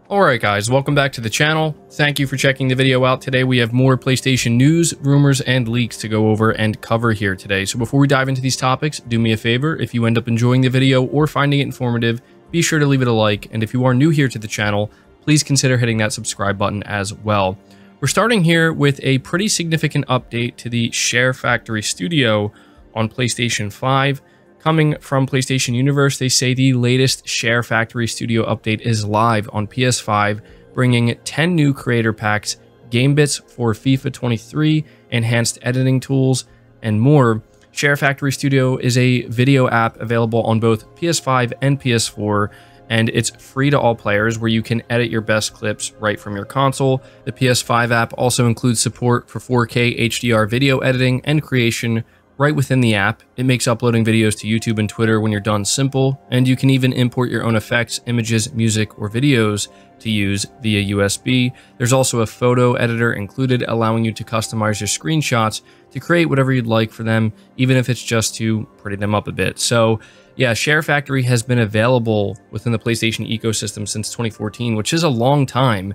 Alright guys, welcome back to the channel. Thank you for checking the video out. Today we have more PlayStation news, rumors, and leaks to go over and cover here today. So before we dive into these topics, do me a favor. If you end up enjoying the video or finding it informative, be sure to leave it a like. And if you are new here to the channel, please consider hitting that subscribe button as well. We're starting here with a pretty significant update to the Share Factory Studio on PlayStation 5. Coming from PlayStation Universe, they say the latest Share Factory Studio update is live on PS5, bringing 10 new creator packs, game bits for FIFA 23, enhanced editing tools, and more. Share Factory Studio is a video app available on both PS5 and PS4, and it's free to all players where you can edit your best clips right from your console. The PS5 app also includes support for 4K HDR video editing and creation right within the app. It makes uploading videos to YouTube and Twitter when you're done simple, and you can even import your own effects, images, music, or videos to use via USB. There's also a photo editor included, allowing you to customize your screenshots to create whatever you'd like for them, even if it's just to pretty them up a bit. So yeah, Share Factory has been available within the PlayStation ecosystem since 2014, which is a long time,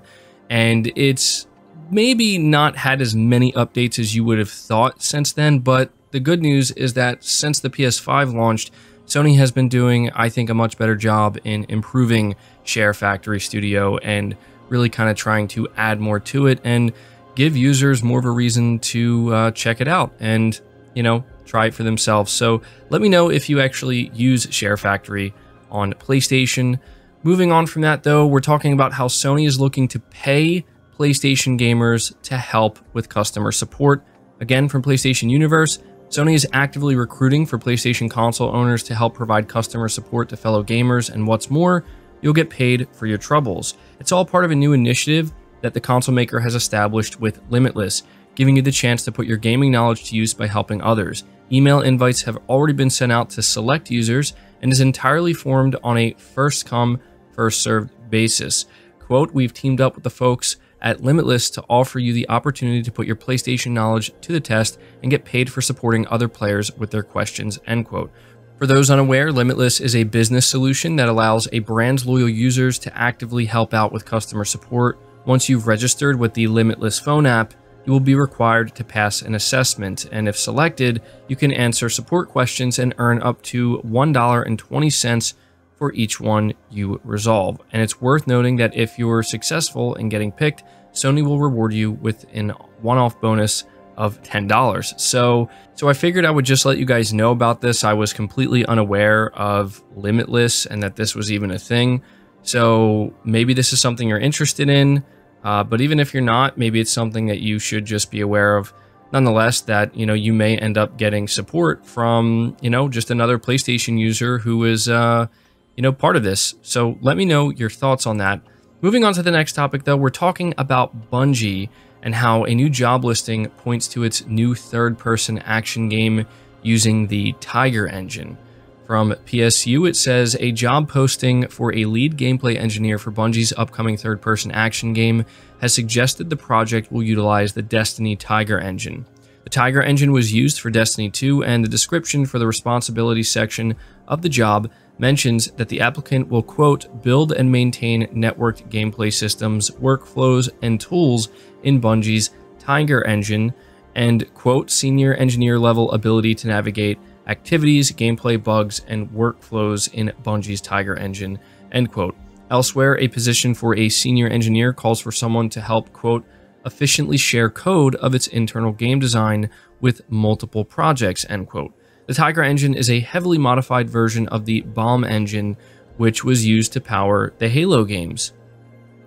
and it's maybe not had as many updates as you would have thought since then, but the good news is that since the PS5 launched, Sony has been doing, I think, a much better job in improving Share Factory Studio and really kind of trying to add more to it and give users more of a reason to check it out and, you know, try it for themselves. So let me know if you actually use Share Factory on PlayStation. Moving on from that, though, we're talking about how Sony is looking to pay PlayStation gamers to help with customer support. Again, from PlayStation Universe, Sony is actively recruiting for PlayStation console owners to help provide customer support to fellow gamers, and what's more, you'll get paid for your troubles. It's all part of a new initiative that the console maker has established with Limitless, giving you the chance to put your gaming knowledge to use by helping others. Email invites have already been sent out to select users and is entirely formed on a first-come, first-served basis. Quote, "We've teamed up with the folks at Limitless to offer you the opportunity to put your PlayStation knowledge to the test and get paid for supporting other players with their questions," end quote. For those unaware, Limitless is a business solution that allows a brand's loyal users to actively help out with customer support. Once you've registered with the Limitless phone app, you will be required to pass an assessment, and if selected, you can answer support questions and earn up to $1.20 for each one you resolve. And it's worth noting that if you're successful in getting picked, Sony will reward you with a one-off bonus of $10. So I figured I would just let you guys know about this. I was completely unaware of Limitless and that this was even a thing. So maybe this is something you're interested in, but even if you're not, maybe it's something that you should just be aware of. Nonetheless, that, you know, you may end up getting support from, you know, just another PlayStation user who is, you know, part of this. So let me know your thoughts on that. Moving on to the next topic, though, we're talking about Bungie and how a new job listing points to its new third-person action game using the Tiger engine. From PSU, it says, a job posting for a lead gameplay engineer for Bungie's upcoming third-person action game has suggested the project will utilize the Destiny Tiger engine. The Tiger engine was used for Destiny 2, and the description for the responsibility section of the job mentions that the applicant will, quote, build and maintain networked gameplay systems, workflows, and tools in Bungie's Tiger engine, and, quote, senior engineer level ability to navigate activities, gameplay bugs, and workflows in Bungie's Tiger engine, end quote. Elsewhere, a position for a senior engineer calls for someone to help, quote, efficiently share code of its internal game design with multiple projects, end quote. The Tiger engine is a heavily modified version of the Bomb engine, which was used to power the Halo games.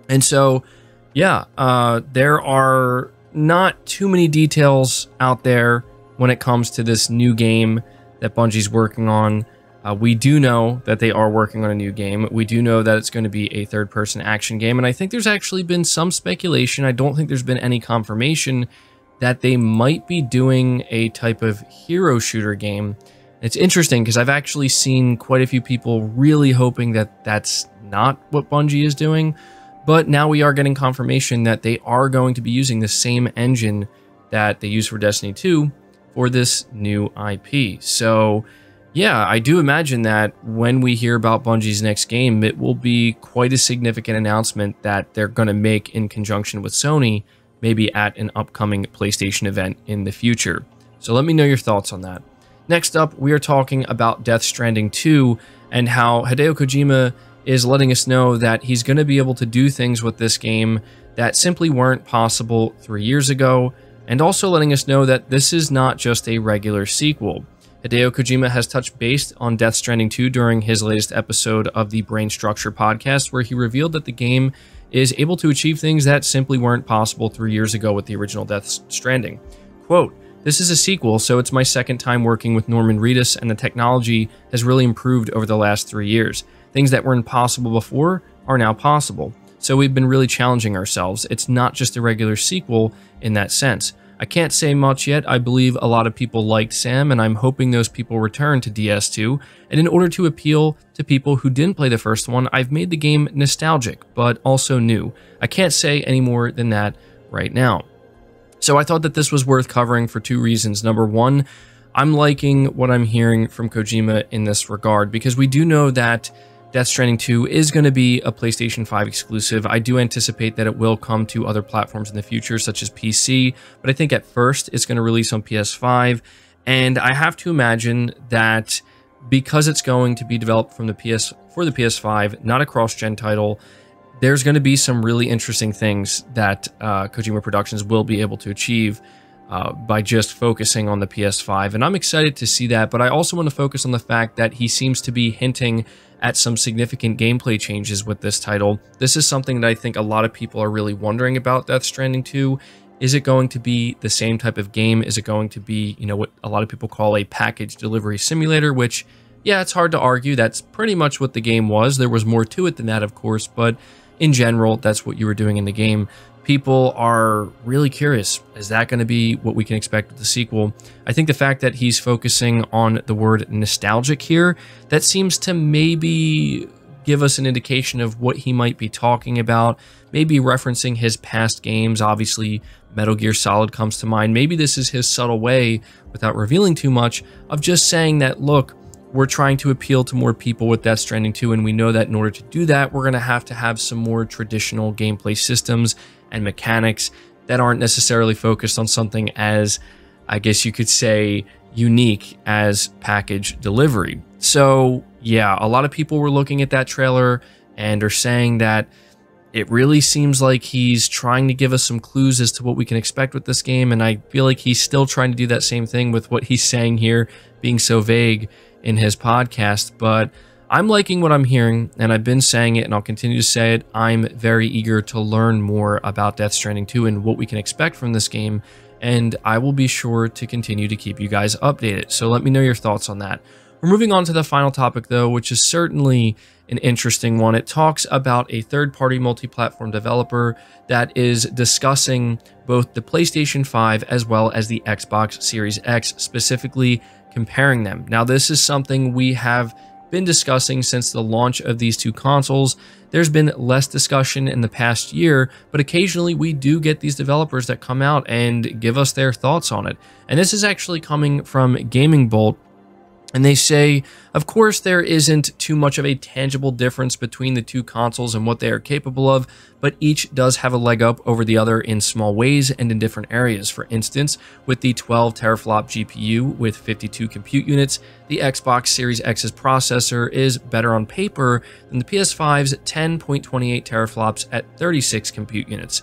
And so, yeah, there are not too many details out there when it comes to this new game that Bungie's working on. We do know that they are working on a new game. We do know that it's going to be a third-person action game, and I think there's actually been some speculation. I don't think there's been any confirmation that they might be doing a type of hero shooter game. It's interesting because I've actually seen quite a few people really hoping that that's not what Bungie is doing, but now we are getting confirmation that they are going to be using the same engine that they used for Destiny 2 for this new IP. So Yeah, I do imagine that when we hear about Bungie's next game, it will be quite a significant announcement that they're going to make in conjunction with Sony, maybe at an upcoming PlayStation event in the future. So let me know your thoughts on that. Next up, we are talking about Death Stranding 2 and how Hideo Kojima is letting us know that he's going to be able to do things with this game that simply weren't possible 3 years ago, and also letting us know that this is not just a regular sequel. Hideo Kojima has touched base on Death Stranding 2 during his latest episode of the Brain Structure podcast, where he revealed that the game is able to achieve things that simply weren't possible 3 years ago with the original Death Stranding. Quote, "This is a sequel, so it's my second time working with Norman Reedus, and the technology has really improved over the last 3 years. Things that were impossible before are now possible. So we've been really challenging ourselves. It's not just a regular sequel in that sense. I can't say much yet. I believe a lot of people liked Sam, and I'm hoping those people return to DS2. And in order to appeal to people who didn't play the first one, I've made the game nostalgic, but also new. I can't say any more than that right now." So I thought that this was worth covering for two reasons. Number one, I'm liking what I'm hearing from Kojima in this regard, because we do know that Death Stranding 2 is going to be a PlayStation 5 exclusive. I do anticipate that it will come to other platforms in the future, such as PC, but I think at first it's going to release on PS5, and I have to imagine that because it's going to be developed for the PS5, not a cross-gen title, there's going to be some really interesting things that Kojima Productions will be able to achieve by just focusing on the PS5, and I'm excited to see that, but I also want to focus on the fact that he seems to be hinting at some significant gameplay changes with this title. This is something that I think a lot of people are really wondering about Death Stranding 2. Is it going to be the same type of game? Is it going to be, what a lot of people call a package delivery simulator, which, yeah, it's hard to argue. That's pretty much what the game was. There was more to it than that, of course, but in general, that's what you were doing in the game. People are really curious. Is that going to be what we can expect with the sequel? I think the fact that he's focusing on the word nostalgic here, that seems to maybe give us an indication of what he might be talking about, maybe referencing his past games. Obviously, Metal Gear Solid comes to mind. Maybe this is his subtle way, without revealing too much, of just saying that, look, we're trying to appeal to more people with Death Stranding 2, and we know that in order to do that, we're going to have some more traditional gameplay systems and mechanics that aren't necessarily focused on something as, I guess you could say, unique as package delivery. So yeah, a lot of people were looking at that trailer and are saying that it really seems like he's trying to give us some clues as to what we can expect with this game, and I feel like he's still trying to do that same thing with what he's saying here, being so vague in his podcast. But I'm liking what I'm hearing, and I've been saying it, and I'll continue to say it. I'm very eager to learn more about Death Stranding 2 and what we can expect from this game, and I will be sure to continue to keep you guys updated. So let me know your thoughts on that. We're moving on to the final topic, though, which is certainly an interesting one. It talks about a third-party multi-platform developer that is discussing both the PlayStation 5 as well as the Xbox Series X, specifically comparing them. Now, this is something we have been discussing since the launch of these two consoles. There's been less discussion in the past year, but occasionally we do get these developers that come out and give us their thoughts on it. And this is actually coming from Gaming Bolt, and they say, of course, there isn't too much of a tangible difference between the two consoles and what they are capable of, but each does have a leg up over the other in small ways and in different areas. For instance, with the 12 teraflop GPU with 52 compute units, the Xbox Series X's processor is better on paper than the PS5's 10.28 teraflops at 36 compute units.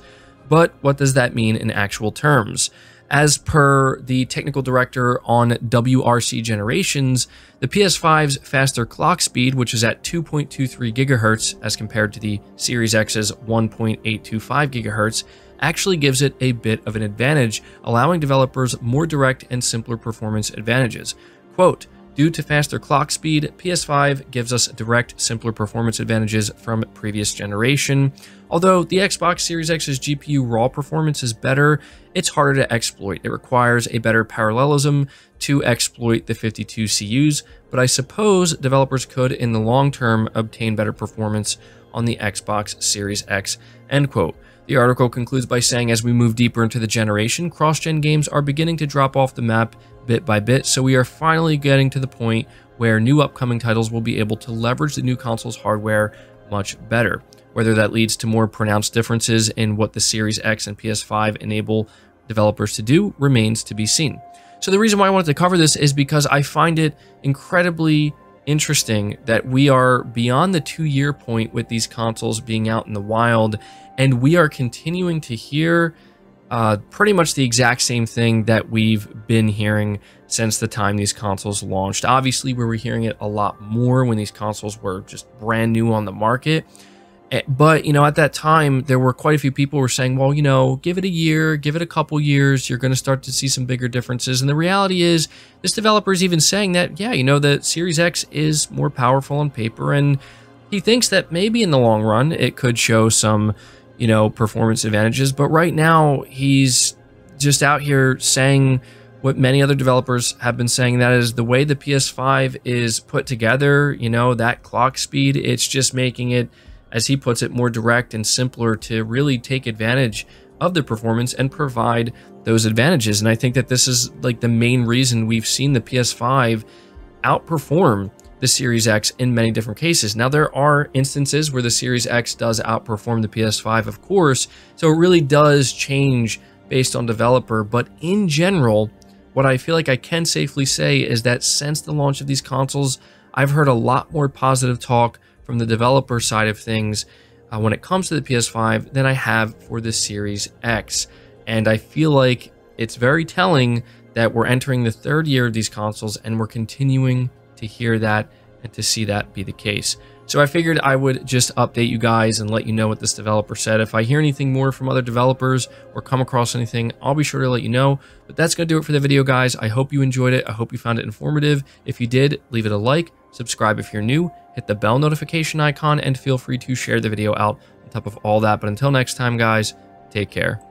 But what does that mean in actual terms? As per the technical director on WRC Generations, the PS5's faster clock speed, which is at 2.23 GHz as compared to the Series X's 1.825 GHz, actually gives it a bit of an advantage, allowing developers more direct and simpler performance advantages. Quote, "Due to faster clock speed, PS5 gives us direct, simpler performance advantages from previous generation. Although the Xbox Series X's GPU raw performance is better, it's harder to exploit. It requires a better parallelism to exploit the 52 CUs, but I suppose developers could, in the long term, obtain better performance on the Xbox Series X." End quote. The article concludes by saying, as we move deeper into the generation, cross-gen games are beginning to drop off the map bit by bit, so we are finally getting to the point where new upcoming titles will be able to leverage the new console's hardware much better. Whether that leads to more pronounced differences in what the Series X and PS5 enable developers to do remains to be seen. So the reason why I wanted to cover this is because I find it incredibly interesting that we are beyond the 2-year point with these consoles being out in the wild, and we are continuing to hear pretty much the exact same thing that we've been hearing since the time these consoles launched. Obviously, we were hearing it a lot more when these consoles were just brand new on the market. But, you know, at that time, there were quite a few people who were saying, well, you know, give it a year, give it a couple years, you're going to start to see some bigger differences. And the reality is, this developer is even saying that, yeah, you know, the Series X is more powerful on paper, and he thinks that maybe in the long run, it could show some, you know, performance advantages. But right now, he's just out here saying what many other developers have been saying, that is the way the PS5 is put together, you know, that clock speed, it's just making it, as he puts it, more direct and simpler to really take advantage of the performance and provide those advantages. And I think that this is like the main reason we've seen the PS5 outperform the Series X in many different cases. Now, there are instances where the Series X does outperform the PS5, of course, so it really does change based on developer. But in general, what I feel like I can safely say is that since the launch of these consoles, I've heard a lot more positive talk from the developer side of things when it comes to the PS5 than I have for the Series X. And I feel like it's very telling that we're entering the 3rd year of these consoles and we're continuing to hear that and to see that be the case. So I figured I would just update you guys and let you know what this developer said. If I hear anything more from other developers or come across anything, I'll be sure to let you know. But that's going to do it for the video, guys. I hope you enjoyed it. I hope you found it informative. If you did, leave it a like, subscribe if you're new, hit the bell notification icon, and feel free to share the video out on top of all that. But until next time, guys, take care.